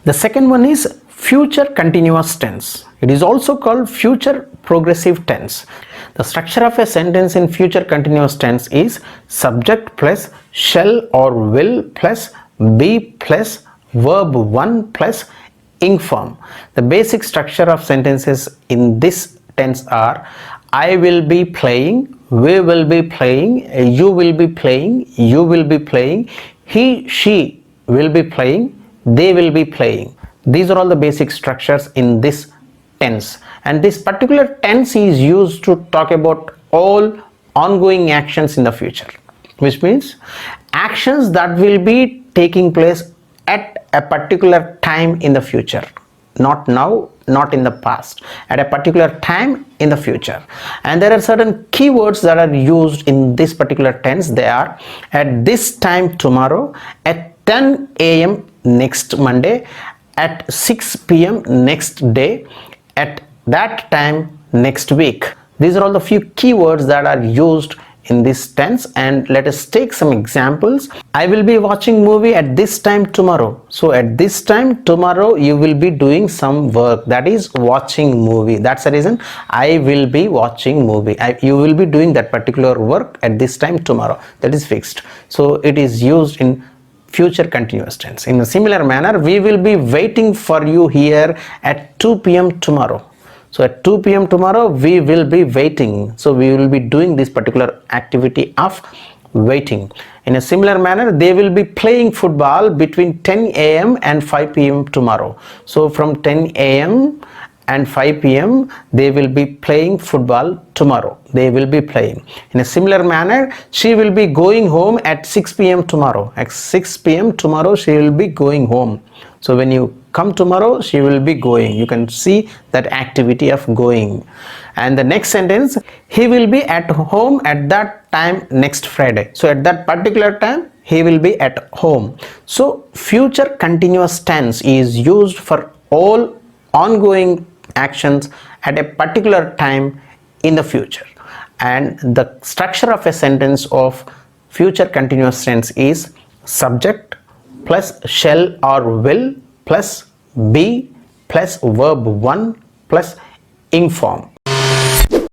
The second one is future continuous tense. It is also called future progressive tense. The structure of a sentence in future continuous tense is subject plus shall or will plus be plus verb 1 plus ing form. The basic structure of sentences in this tense are I will be playing, we will be playing, you will be playing, you will be playing, he, she will be playing, they will be playing. These are all the basic structures in this tense, and this particular tense is used to talk about all ongoing actions in the future, which means actions that will be taking place at a particular time in the future, not now, not in the past, at a particular time in the future. And there are certain keywords that are used in this particular tense. They are at this time tomorrow, at 10 a.m. next Monday, at 6 p.m. next day, at that time next week. These are all the few keywords that are used in this tense, and let us take some examples. I will be watching movie at this time tomorrow. So at this time tomorrow you will be doing some work, that is watching movie. That's the reason I will be watching movie. You will be doing that particular work at this time tomorrow. That is fixed. So it is used in future continuous tense. In a similar manner, we will be waiting for you here at 2 p.m. tomorrow. So at 2 p.m. tomorrow we will be waiting. So we will be doing this particular activity of waiting. In a similar manner, they will be playing football between 10 a.m. and 5 p.m. tomorrow. So from 10 a.m. and 5 p.m. they will be playing football tomorrow. They will be playing. In a similar manner, she will be going home at 6 p.m. tomorrow. At 6 p.m. tomorrow she will be going home. So when you come tomorrow, she will be going. You can see that activity of going. And the next sentence, he will be at home at that time next Friday. So at that particular time he will be at home. So future continuous tense is used for all ongoing actions at a particular time in the future. And the structure of a sentence of future continuous tense is subject plus shall or will plus be plus verb 1 plus ing form.